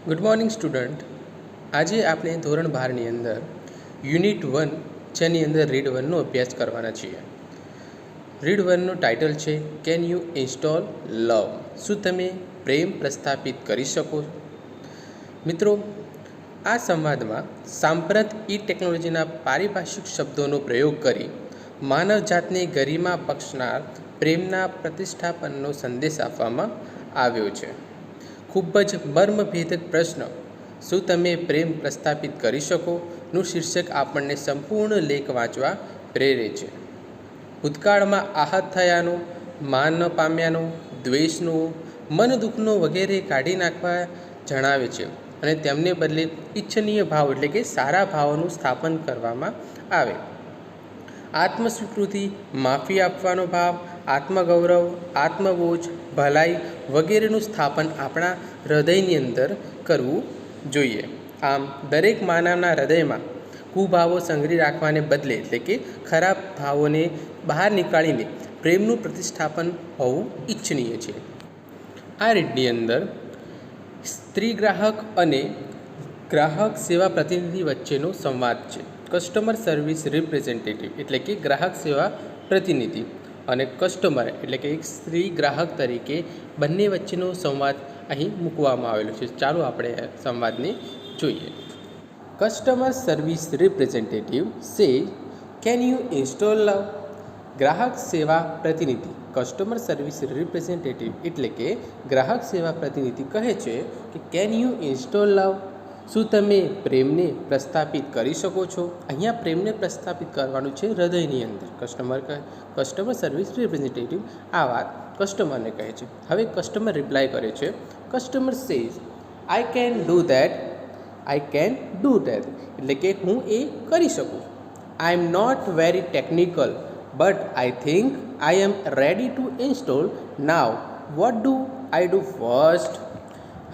Good morning student. આજે આપણે ધોરણ 12ની અંદર યુનિટ 1 જેની અંદર રીડ 1નો અભ્યાસ કરવાના છીએ. રીડ 1નું ટાઇટલ છે કેન યુ ઇન્સ્ટોલ લવ. શું તમે પ્રેમ પ્રસ્થાપિત કરી શકો? મિત્રો, આ સંવાદમાં સાંપ્રત ટેકનોલોજીના પારિભાષિક શબ્દોનો પ્રયોગ કરી માનવજાતને ગરિમા બક્ષનાર પ્રેમના પ્રતિષ્ઠાપનનો સંદેશ આપવામાં આવ્યો છે. ખૂબ જ મર્મભેદક પ્રશ્ન, શું તમે પ્રેમ પ્રસ્થાપિત કરી શકો? નું શીર્ષક આપણને સંપૂર્ણ લેખ વાંચવા પ્રેરે છે. ભૂતકાળમાં આહત થયાનો, માન ન પામ્યાનો, દ્વેષનો, મન દુઃખનો વગેરે કાઢી નાખવા જણાવે છે અને તેમને બદલે ઈચ્છનીય ભાવ એટલે કે સારા ભાવોનું સ્થાપન કરવામાં આવે. આત્મસ્વીકૃતિ, માફી આપવાનો ભાવ, આત્મગૌરવ, આત્મબોજ, ભલાઈ વગેરેનું સ્થાપન આપણા હૃદયની અંદર કરવું જોઈએ. આમ દરેક માનવના હૃદયમાં કુભાવો સંગ્રહી રાખવાને બદલે એટલે કે ખરાબ ભાવોને બહાર નીકાળીને પ્રેમનું પ્રતિષ્ઠાપન હોવું ઈચ્છનીય છે. આ રીતની અંદર સ્ત્રી ગ્રાહક અને ગ્રાહક સેવા પ્રતિનિધિ વચ્ચેનો સંવાદ છે. કસ્ટમર સર્વિસ રિપ્રેઝેન્ટેટિવ એટલે કે ગ્રાહક સેવા પ્રતિનિધિ અને કસ્ટમર એટલે કે એક સ્ત્રી ગ્રાહક તરીકે બંને વચ્ચેનો સંવાદ અહીં મૂકવામાં આવેલો છે. ચાલો આપણે સંવાદને જોઈએ. કસ્ટમર સર્વિસ રિપ્રેઝેન્ટેટિવ સે કેન યુ ઇન્સ્ટોલ લવ. ગ્રાહક સેવા પ્રતિનિધિ કસ્ટમર સર્વિસ રિપ્રેઝેન્ટેટિવ એટલે કે ગ્રાહક સેવા પ્રતિનિધિ કહે છે કે કેન યુ ઇન્સ્ટોલ લવ. શું તમે પ્રેમને પ્રસ્થાપિત કરી શકો છો? અહીંયા પ્રેમને પ્રસ્થાપિત કરવાનું છે હૃદયની અંદર. કસ્ટમર સર્વિસ રિપ્રેઝેન્ટેટિવ આ વાત કસ્ટમરને કહે છે. હવે કસ્ટમર રિપ્લાય કરે છે. Customer says I can do that. I can do that એટલે કે હું એ કરી શકું. I am not very technical but I think I am ready to install now. What do I do first.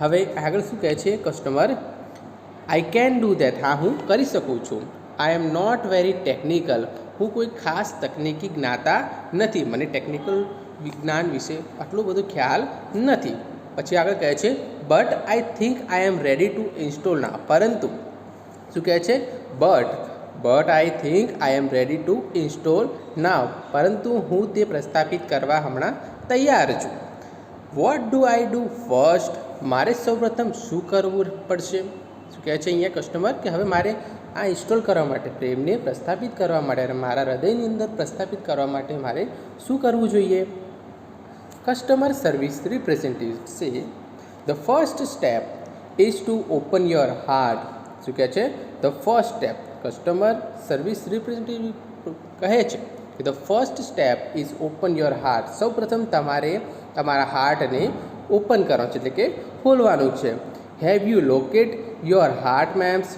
હવે આગળ શું કહે છે customer? I can do that, હા હું કરી શકું છું. I am not very technical, હું કોઈ ખાસ તકનિકી જ્ઞાતા નથી, મને ટેકનિકલ વિજ્ઞાન વિશે આટલો બધો ખ્યાલ નથી. પછી આગળ કહે છે but I think I am ready to install now. પરંતુ શું કહે છે? But I think I am ready to install now. પરંતુ હું તે પ્રસ્થાપિત કરવા હમણાં તૈયાર છું. What do I do first. મારે સૌપ્રથમ શું કરવું પડશે? શું કહે છે અહીંયા કસ્ટમર કે હવે મારે આ ઇન્સ્ટોલ કરવા માટે, પ્રેમને પ્રસ્થાપિત કરવા માટે અને મારા હૃદયની અંદર પ્રસ્થાપિત કરવા માટે મારે શું કરવું જોઈએ? કસ્ટમર સર્વિસ રિપ્રેઝેન્ટેટિવ સે the first step is to open your heart. શું કહે છે? The first step. Customer service representative કહે છે કે the first step is open your heart. સૌપ્રથમ તમારે તમારા હાર્ટને ઓપન કરવાનું છે એટલે કે ખોલવાનું છે. Have you locate your heart ma'am.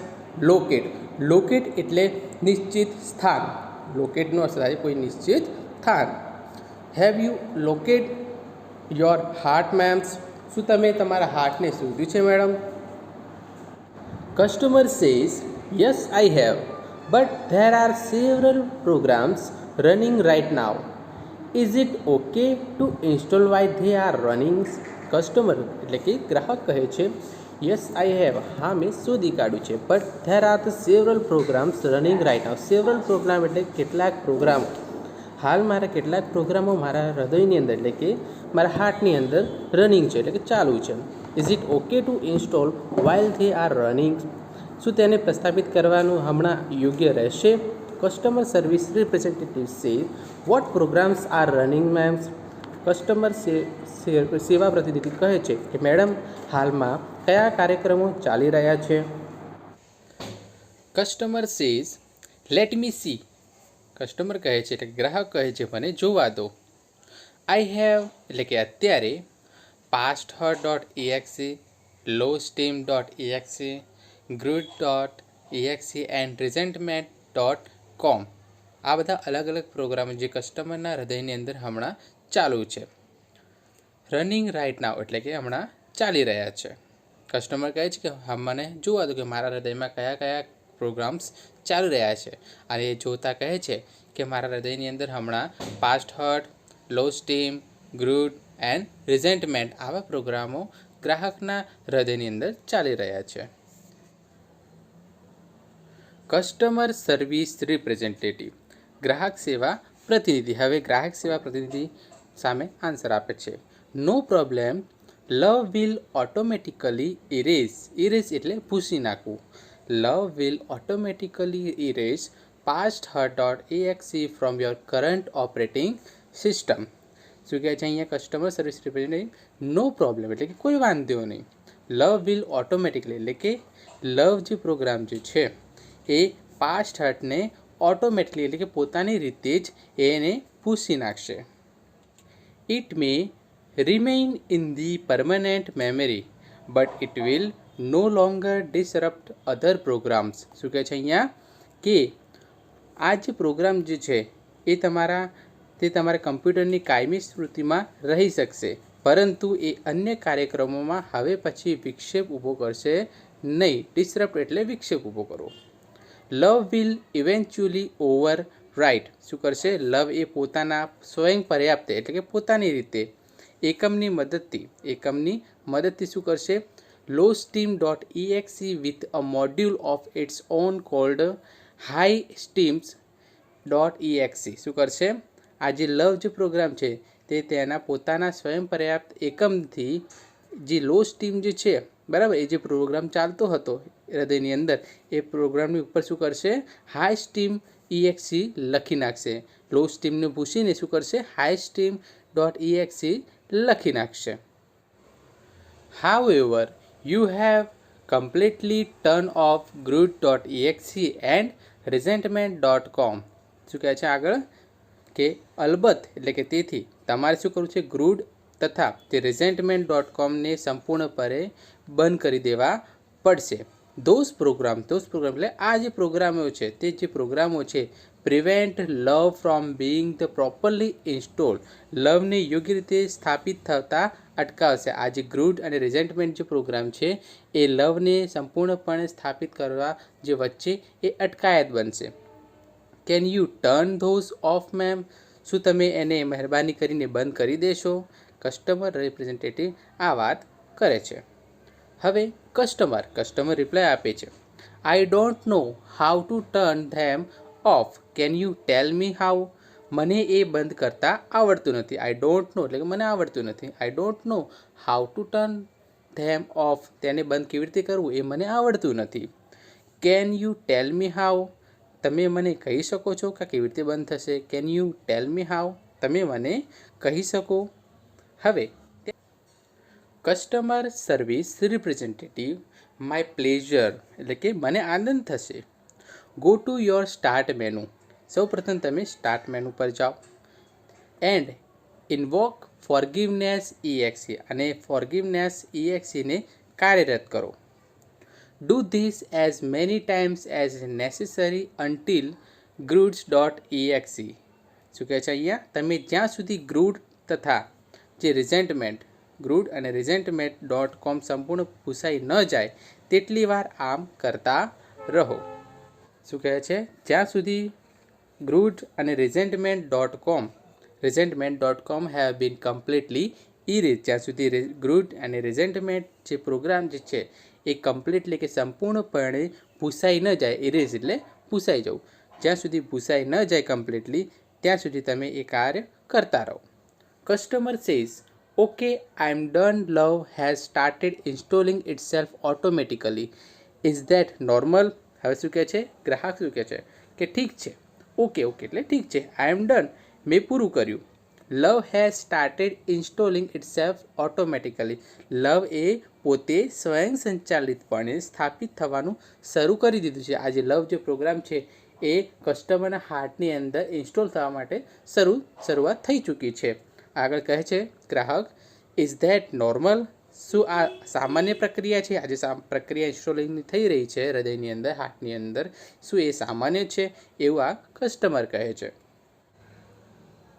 Locate એટલે નિશ્ચિત સ્થાન. લોકેટનો અર્થ થાય કોઈ નિશ્ચિત સ્થાન. Have you locate your heart ma'am. શું તમે તમારા હાર્ટને શોધ્યું છે madam? Customer says yes I have but there are several programs running right now. Is it okay to install while they are running. Customer એટલે કે ગ્રાહક કહે છે યસ આઈ હેવ, હા મેં શોધી કાઢ્યું છે. But there are the several programs running right now. Several program એટલે કેટલાક પ્રોગ્રામો, હાલ મારા કેટલાક પ્રોગ્રામો મારા હૃદયની અંદર એટલે કે મારા હાર્ટની અંદર રનિંગ છે એટલે કે ચાલુ છે. Is it okay to install while they are running. શું તેને પ્રસ્થાપિત કરવાનું હમણાં યોગ્ય રહેશે? Customer service representative say what programs are running ma'am. Customer સેવા પ્રતિનિધિ કહે છે કે મેડમ હાલમાં કયા કાર્યક્રમો ચાલી રહ્યા છે? Customer says let me C. Customer કહે છે એટલે ગ્રાહક કહે છે મને જોવા દો. આઈ હેવ એટલે કે અત્યારે past her dot exe, low esteem dot exe, grudge dot exe and resentment dot com. આ બધા અલગ અલગ પ્રોગ્રામો જે કસ્ટમરના હૃદયની અંદર હમણાં ચાલુ છે. રનિંગ રાઇટ નાવ એટલે કે હમણાં ચાલી રહ્યા છે. કસ્ટમર કહે છે કે મને જોવા દો કે મારા હૃદયમાં કયા કયા પ્રોગ્રામ્સ ચાલી રહ્યા છે. અને એ જોતા કહે છે કે મારા હૃદયની અંદર હમણાં past hurt, low esteem, grudge and resentment આવા પ્રોગ્રામો ગ્રાહકના હૃદયની અંદર ચાલી રહ્યા છે. કસ્ટમર સર્વિસ રિપ્રેઝેન્ટેટિવ, ગ્રાહક સેવા પ્રતિનિધિ. હવે ગ્રાહક સેવા પ્રતિનિધિ સામે આન્સર આપે છે. No problem, love will automatically erase. Erase એટલે ભૂસી નાખવું. Love will automatically erase past her.exe from your current operating system. શું કહે છે અહીંયા કસ્ટમર સર્વિસ રિપ્રેઝેન્ટેટિવ? નો પ્રોબ્લેમ એટલે કે કોઈ વાંધો નહીં. લવ વિલ ઓટોમેટિકલી એટલે કે લવ જે પ્રોગ્રામ જે છે એ પાસ્ટ હર્ટને ઓટોમેટિકલી એટલે કે પોતાની રીતે જ એને ભૂસી નાખશે. It may remain in the permanent memory but it will no longer disrupt other programs. શું કહે છે અહીંયા કે આ જે પ્રોગ્રામ જે છે એ તમારા કમ્પ્યુટરની કાયમી સ્મૃતિમાં રહી શકશે, પરંતુ એ અન્ય કાર્યક્રમોમાં હવે પછી વિક્ષેપ ઊભો કરશે નહીં. ડિસરપ્ટ એટલે વિક્ષેપ ઊભો કરવો. લવ વિલ ઇવેન્ચ્યુઅલી ઓવર રાઇટ. શું કરશે? લવ એ પોતાના સ્વયં પર્યાપ્ત એટલે કે પોતાની રીતે એકમની મદદથી શું કરશે? lowsteam.exe with a module of its own called highsteams.exe. શું કરશે? આ જે લવ જે પ્રોગ્રામ છે તે તેના પોતાના સ્વયં પર્યાપ્ત એકમથી જે લો સ્ટીમ જે છે બરાબર, એ જે પ્રોગ્રામ ચાલતો હતો હૃદયની અંદર એ પ્રોગ્રામની ઉપર શું કરશે? હાઈ સ્ટીમ exe લખી નાખશે. લો સ્ટીમને ભૂસીને શું કરશે? highsteam.exe લખી નાખશે. However, you have completely turned off groot.exe and resentment.com. શું કહે છે આગળ કે અલબત્ત એટલે કે તેથી તમારે શું કરવું છે? ગ્રુડ તથા તે resentment.comને સંપૂર્ણપણે બંધ કરી દેવા પડશે. ધોઝ પ્રોગ્રામ એટલે આ જે પ્રોગ્રામો છે તે જે પ્રોગ્રામો છે prevent love from being the properly install, લવને યોગ્ય રીતે સ્થાપિત થતા અટકાવશે. આ જે ગ્રુડ અને રિઝેન્ટમેન્ટ જે પ્રોગ્રામ છે એ લવને સંપૂર્ણપણે સ્થાપિત કરવા જે વચ્ચે એ અટકાયત બનશે. Can U turn those of ma'am? શું તમે એને મહેરબાની કરીને બંધ કરી દેશો? કસ્ટમર રિપ્રેઝેન્ટેટિવ આ વાત કરે છે. હવે કસ્ટમર રિપ્લાય આપે છે. I don't know how to turn them of, can you tell me how? મને એ બંધ કરતા આવડતું નથી. આઈ ડોન્ટ નો એટલે કે મને આવડતું નથી. I don't know how to turn them of, તેને બંધ કેવી રીતે કરવું એ મને આવડતું નથી. Can you tell me how? તમે મને કહી શકો છો કે કેવી રીતે બંધ થશે? Can you tell me how? તમે મને કહી શકો. હવે customer service representative, my pleasure એટલે કે મને આનંદ થશે. Go to your start menu. સૌપ્રથમ તમે સ્ટાર્ટ મેનુ પર જાઓ એન્ડ ઇન્વોક ફોરગિવનેસ exe અને ફોરગિવનેસ exને કાર્યરત કરો. Do this as many times as necessary until gruds.exe. શું કહે છે અહીંયા? તમે જ્યાં સુધી ગ્રુડ તથા જે ગ્રુડ અને resentment.com સંપૂર્ણ ભૂસાઈ ન જાય તેટલી વાર આમ કરતા રહો. શું કહે છે? જ્યાં સુધી ગ્રુડ અને resentment.com have been completely erase, જ્યાં સુધી ગ્રુડ અને resentment જે પ્રોગ્રામ જે છે એ કમ્પ્લીટલી કે સંપૂર્ણપણે ભૂસાઈ ન જાય, ઇરેઝ એટલે ભૂસાઈ જવું, જ્યાં સુધી ભૂસાઈ ન જાય કમ્પ્લીટલી ત્યાં સુધી તમે એ કાર્ય કરતા રહો. Customer says okay I am done, love has started installing itself automatically, is that normal? હવે શું કહે છે? ગ્રાહક શું કહે છે કે ઠીક છે. ઓકે એટલે ઠીક છે. આઈ એમ ડન, મેં પૂરું કર્યું. Love has started installing itself automatically, love એ પોતે સ્વયં સંચાલિતપણે સ્થાપિત થવાનું શરૂ કરી દીધું છે. આ જે લવ જે પ્રોગ્રામ છે એ કસ્ટમરના હાર્ટની અંદર ઇન્સ્ટોલ થવા માટે શરૂઆત થઈ ચૂકી છે. આગળ કહે છે ગ્રાહક, ઇઝ ધેટ નોર્મલ? શું આ સામાન્ય પ્રક્રિયા છે? આ જે પ્રક્રિયા ઇન્સ્ટોલિંગની થઈ રહી છે હૃદયની અંદર, હાર્ટની અંદર, શું એ સામાન્ય છે? એવું આ કસ્ટમર કહે છે.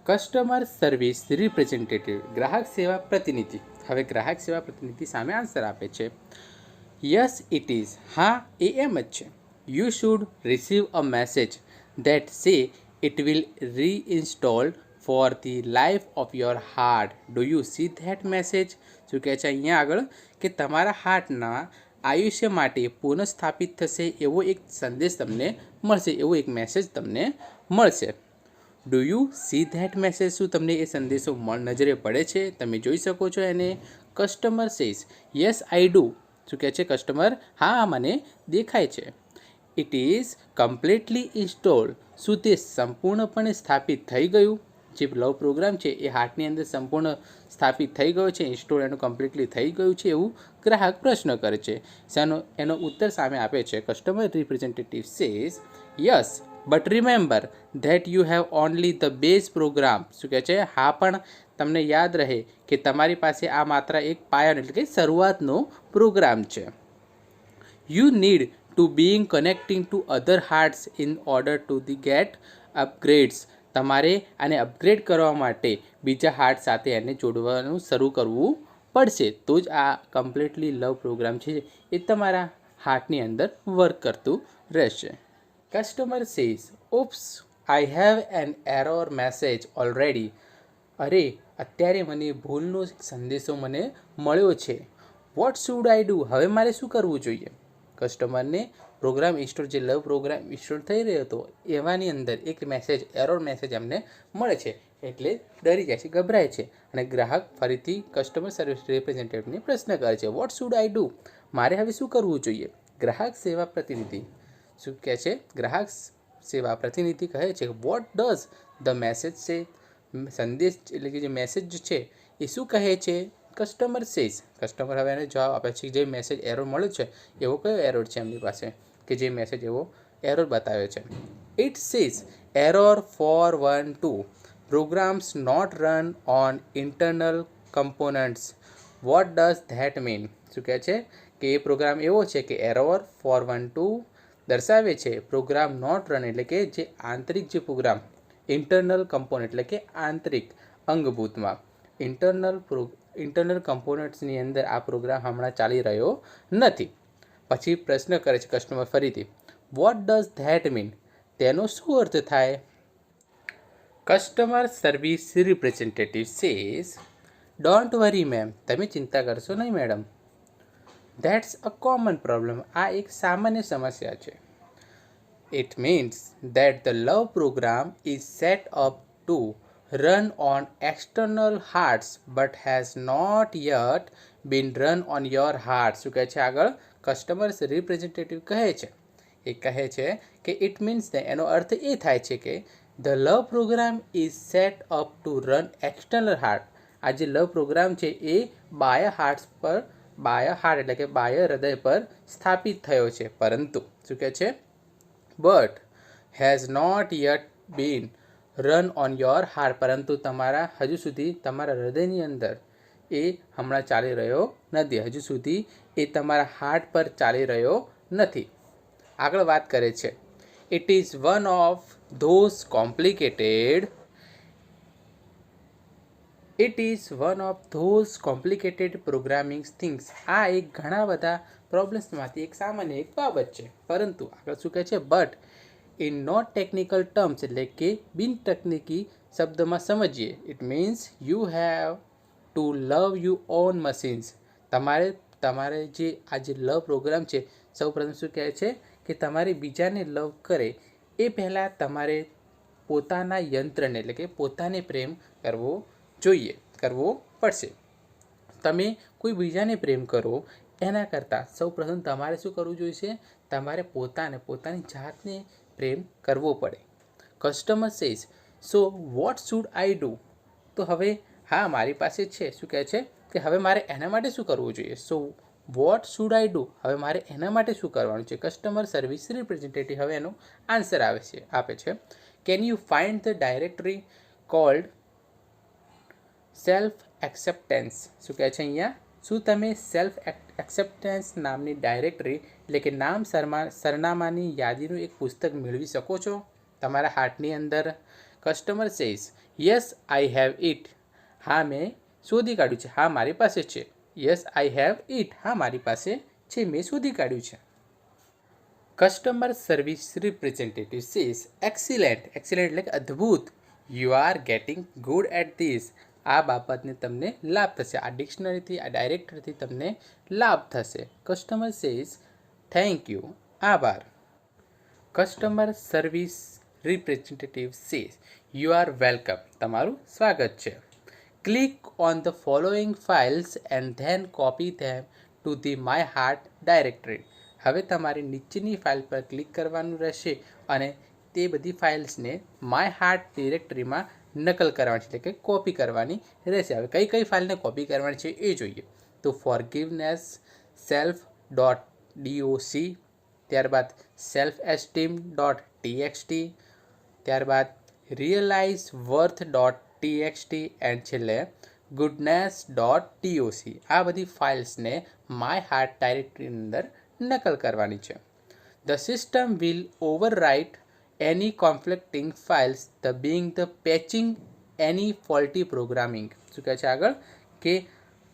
કસ્ટમર સર્વિસ રિપ્રેઝેન્ટેટિવ, ગ્રાહક સેવા પ્રતિનિધિ. હવે ગ્રાહક સેવા પ્રતિનિધિ સામે આન્સર આપે છે. Yes it is. હા એ એમ જ છે. You should receive a message that say it will reinstall for the life of your heart. Do you see that message? શું કહે છે અહીંયા આગળ કે તમારા હાર્ટના આયુષ્ય માટે પુનઃસ્થાપિત થશે એવો એક સંદેશ તમને મળશે, એવો એક મેસેજ તમને મળશે. Do you see that message? શું તમને એ સંદેશો નજરે પડે છે? તમે જોઈ શકો છો એને. Customer says yes I do. શું કહે છે કસ્ટમર? હા મને દેખાય છે. It is completely installed. શું તે સંપૂર્ણપણે સ્થાપિત થઈ ગયું? જે લવ પ્રોગ્રામ છે એ હાર્ટની અંદર સંપૂર્ણ સ્થાપિત થઈ ગયો છે, ઇન્સ્ટોલ એનું કમ્પ્લીટલી થઈ ગયું છે એવું ગ્રાહક પ્રશ્ન કરે છે. એનો ઉત્તર સામે આપે છે customer representative says yes but remember that you have only the base program. શું કહે છે? હા પણ તમને યાદ રહે કે તમારી પાસે આ માત્ર એક પાયાનો એટલે કે શરૂઆતનો પ્રોગ્રામ છે. You need to being connecting to other hearts in order to the get upgrades. તમારે આને અપગ્રેડ કરવા માટે બીજા હાર્ટ સાથે એને જોડવાનું શરૂ કરવું પડશે, તો જ આ કમ્પ્લીટલી લવ પ્રોગ્રામ છે એ તમારા હાર્ટની અંદર વર્ક કરતું રહેશે. Customer says ops I have an error message already. અરે અત્યારે મને ભૂલનો સંદેશો મને મળ્યો છે. What should I do? હવે મારે શું કરવું જોઈએ? કસ્ટમરને પ્રોગ્રામ ઇન્સ્ટોલ, જે લવ પ્રોગ્રામ ઇન્સ્ટોલ થઈ રહ્યો હતો એવાની અંદર એક મેસેજ, એરર મેસેજ એમને મળે છે એટલે ડરી જાય છે, ગભરાય છે અને ગ્રાહક ફરીથી કસ્ટમર સર્વિસ રિપ્રેઝેન્ટેટિવને પ્રશ્ન કરે છે વોટ શુડ આઈ ડુ? મારે હવે શું કરવું જોઈએ? ગ્રાહક સેવા પ્રતિનિધિ શું કહે છે? ગ્રાહક સેવા પ્રતિનિધિ કહે છે વોટ ડઝ ધ મેસેજ સે? સંદેશ એટલે કે જે મેસેજ છે એ શું કહે છે? કસ્ટમર સેઝ, કસ્ટમર હવે એને જવાબ આપે છે જે મેસેજ એરર મળ્યો છે એવો કયો એરર છે એમની પાસે કે જે મેસેજ એવો એરર બતાવે છે. It says error 412 programs not run on internal components. What does that mean? શું કહે છે કે એ પ્રોગ્રામ એવો છે કે એરર 412 દર્શાવે છે પ્રોગ્રામ નોટ રન એટલે કે જે આંતરિક જે પ્રોગ્રામ, ઇન્ટરનલ કમ્પોનન્ટ એટલે કે આંતરિક અંગભૂતમાં ઇન્ટરનલ કમ્પોનન્ટ્સની અંદર આ પ્રોગ્રામ હમણાં ચાલી રહ્યો નથી. પછી પ્રશ્ન કરે છે કસ્ટમર ફરીથી વોટ ડઝ ધેટ મીન? તેનો શું અર્થ થાય? Customer service representative says don't worry ma'am. તમે ચિંતા કરશો નહીં madam. That's a common problem. આ એક સામાન્ય સમસ્યા છે. It means that the love program is set up to run on external hearts but has not yet been run on your heart. શું કહે છે આગળ? કસ્ટમર રિપ્રેઝેન્ટેટિવ કહે છે, એ કહે છે કે ઇટ મીન્સ ને એનો અર્થ એ થાય છે કે the love program is set up to run external heart. આ જે લવ પ્રોગ્રામ છે એ બાહ્ય હાર્ટ પર, બાહ્ય હાર્ટ એટલે કે બાહ્ય હૃદય પર સ્થાપિત થયો છે, પરંતુ શું કહે છે but has not yet been run on your heart, પરંતુ તમારા હજુ સુધી તમારા હૃદયની અંદર એ હમણાં ચાલી રહ્યો નથી, હજુ સુધી એ તમારા હાર્ટ પર ચાલી રહ્યો નથી. આગળ વાત કરે છે it is one of those complicated programming things. આ એક ઘણા બધા પ્રોબ્લેમ્સમાંથી એક સામાન્ય એક બાબત છે, પરંતુ આગળ શું કહે છે but in not technical terms એટલે કે બિન તકનીકી શબ્દમાં સમજીએ it means you have to love you on machines. તમારે જે આ જે લવ પ્રોગ્રામ છે સૌપ્રથમ શું કહે છે કે તમારે બીજાને લવ કરે એ પહેલાં તમારે પોતાના યંત્રને એટલે કે પોતાને પ્રેમ કરવો જોઈએ, કરવો પડશે. તમે કોઈ બીજાને પ્રેમ કરો એના કરતાં સૌપ્રથમ તમારે શું કરવું જોઈશે? તમારે પોતાની જાતને પ્રેમ કરવો પડે. Customer says so what should I do? તો હવે હા મારી પાસે છે, શું કહે છે કે હવે મારે એના માટે શું કરવું જોઈએ? So what should I do? હવે મારે એના માટે શું કરવાનું છે? કસ્ટમર સર્વિસ રિપ્રેઝેન્ટેટિવ હવે એનો આન્સર આપે છે can you find the directory cold self acceptance. શું કહે છે અહીંયા? શું તમે સેલ્ફ એક્સેપ્ટન્સ નામની ડાયરેક્ટરી એટલે કે નામ સરનામાની યાદીનું એક પુસ્તક મેળવી શકો છો તમારા હાર્ટની અંદર? Customer says yes I have it. હા મેં શોધી કાઢ્યું છે, હા મારી પાસે છે. Yes I have it. હા મારી પાસે છે, મેં શોધી કાઢ્યું છે. Customer service representative says excellent. Excellent એટલે કે અદ્ભુત. You are getting good at this. આ બાબતને તમને લાભ થશે. આ ડિક્શનરીથી, આ ડાયરેક્ટરીથી તમને લાભ થશે. કસ્ટમર સેઝ થેન્ક યુ, આભાર. Customer service representative says you are welcome, તમારું સ્વાગત છે. Click on the following files and then copy them to the my heart directory. હવે તમારે નીચેની ફાઇલ પર ક્લિક કરવાનું રહેશે અને તે બધી ફાઇલ્સને માય હાર્ટ ડિરેક્ટરીમાં નકલ કરવાની છે, એટલે કે કોપી કરવાની રહેશે. હવે કઈ કઈ ફાઇલને કોપી કરવાની છે એ જોઈએ. તો ફોરગિવનેસ self.doc, ત્યારબાદ સેલ્ફ એસ્ટીમ .txt, ત્યારબાદ રિયલાઇઝ વર્થ .txt એન્ડ છેલ્લે goodness.toc. આ બધી ફાઇલ્સને માય હાર્ટ ડાયરેક્ટરીની અંદર નકલ કરવાની છે. The system will overwrite any conflicting files the being the patching any faulty programming. શું કહે છે આગળ કે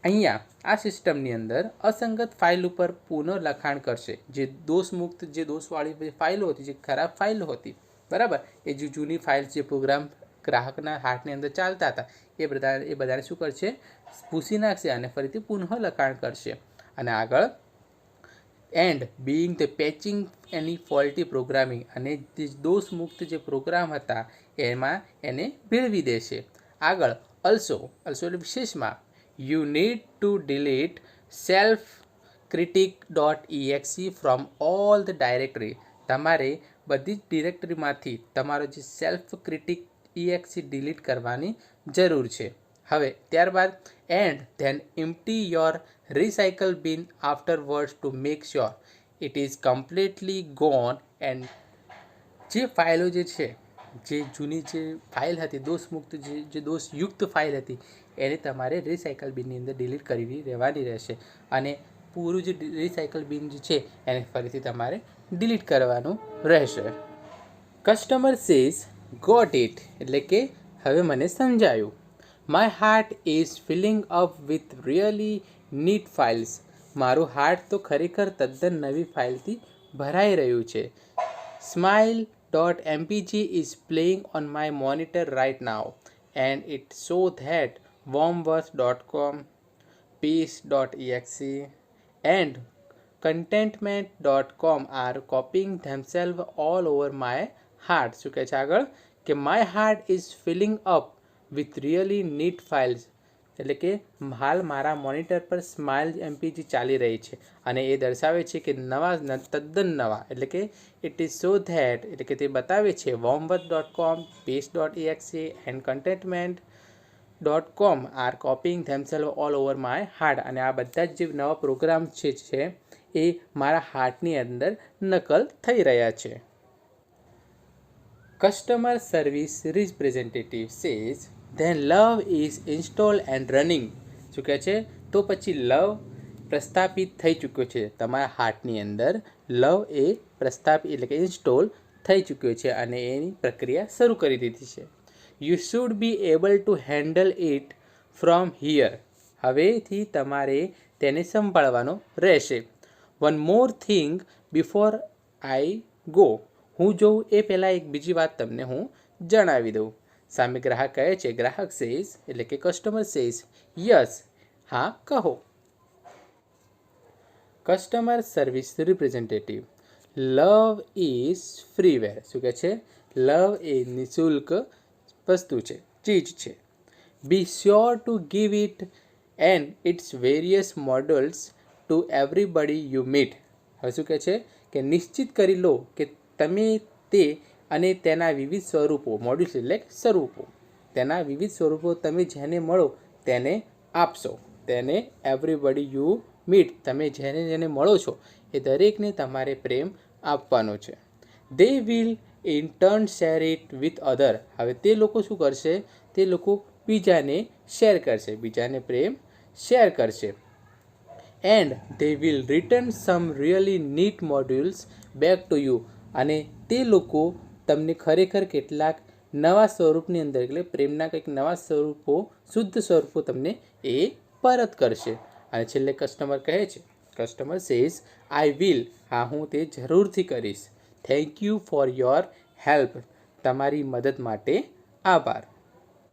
અહીંયા આ સિસ્ટમની અંદર અસંગત ફાઇલ ઉપર પુનઃ લખાણ કરશે. જે દોષમુક્ત, જે દોષવાળી ફાઇલો હતી, જે ખરાબ ફાઇલો હતી, બરાબર, એ જે જૂની ફાઇલ, જે પ્રોગ્રામ ગ્રાહકના હાર્ટની અંદર ચાલતા હતા, એ બધાને શું કરશે, ભૂસી નાખશે અને ફરીથી પુનઃ લખાણ કરશે. અને આગળ and being the patching any faulty programming, અને જે દોષમુક્ત જે પ્રોગ્રામ હતા એમાં એને ભેળવી દેશે. આગળ અલ્સો એટલે વિશેષમાં you need to delete self critic.exe from all the directory. તમારે બધી જ ડિરેક્ટરીમાંથી તમારો જે સેલ્ફ ક્રિટિક exe ડિલીટ કરવાની જરૂર છે. હવે ત્યારબાદ and then empty your recycle bin afterwards to make sure it is completely gone. And જે ફાઇલો જે છે, જે જૂની જે ફાઇલ હતી, દોષમુક્ત જે દોષયુક્ત ફાઇલ હતી, એને તમારે રિસાયકલ બિનની અંદર ડિલીટ કરી રહેવાની રહેશે. અને પૂરું જે રિસાયકલ બિન જે છે એને ફરીથી તમારે ડિલીટ કરવાનું રહેશે. કસ્ટમર સેઝ ગોટ ઇટ, એટલે કે હવે મને સમજાયું. My heart is filling up with really neat files. મારું હાર્ટ તો ખરેખર તદ્દન નવી ફાઇલથી ભરાઈ રહ્યું છે. smile.mpg is playing on my monitor right now and it show that warmworth.com, peace.exe and contentment.com are copying themselves all over my heart. શું કહે છે આગળ કે my heart is filling up with really neat files, એટલે કે હાલ મારા monitor પર સ્માઇલ એમપીજી ચાલી રહી છે અને એ દર્શાવે છે કે તદ્દન નવા, એટલે કે ઇટ ઇઝ સો ધેટ, એટલે કે તે બતાવે છે warmworth.com, peace.exe and contentment.com are copying themselves all over my heart. અને આ બધા જ જે નવા પ્રોગ્રામ છે એ મારા હાર્ટની અંદર નકલ થઈ રહ્યા છે. Customer service representative says then love is install and running. શું કહે છે, તો પછી લવ પ્રસ્થાપિત થઈ ચૂક્યો છે તમારા હાર્ટની અંદર. લવ એ પ્રસ્થાપિત એટલે કે ઇન્સ્ટોલ થઈ ચૂક્યો છે અને એની પ્રક્રિયા શરૂ કરી દીધી છે. You should be able to handle it from here. હવેથી તમારે તેને સંભાળવાનો રહેશે. One more thing before I go. હું જોઉં એ પહેલાં એક બીજી વાત તમને હું જણાવી દઉં. સામે ગ્રાહક કહે છે, ગ્રાહક સેઝ એટલે કે કસ્ટમર સેઝ યસ, હા કહો. Customer service representative love is freeware. શું કહે છે, લવ એ નિઃશુલ્ક વસ્તુ છે, ચીજ છે. Be sure to give it and its various modules to everybody you meet. હવે શું કહે છે કે નિશ્ચિત કરી લો કે તમે તે અને તેના વિવિધ સ્વરૂપો, મોડ્યુલ્સ એટલે સ્વરૂપો, તેના વિવિધ સ્વરૂપો તમે જેને મળો તેને આપશો. તેને એવરીબડી યુ મીટ, તમે જેને મળો છો એ દરેકને તમારે પ્રેમ આપવાનો છે. They will in turn share it with other. હવે તે લોકો શું કરશે, તે લોકો બીજાને શેર કરશે, બીજાને પ્રેમ શેર કરશે. And they will return some really neat modules back to you. અને તે લોકો તમને ખરેખર કેટલાક નવા સ્વરૂપની અંદર, એટલે પ્રેમના કંઈક નવા સ્વરૂપો, શુદ્ધ સ્વરૂપો તમને એ પરત કરશે. અને છેલ્લે કસ્ટમર કહે છે, કસ્ટમર સેઝ આઈ વિલ, હા હું તે જરૂરથી કરીશ. Thank you for your help. તમારી મદદ માટે આભાર.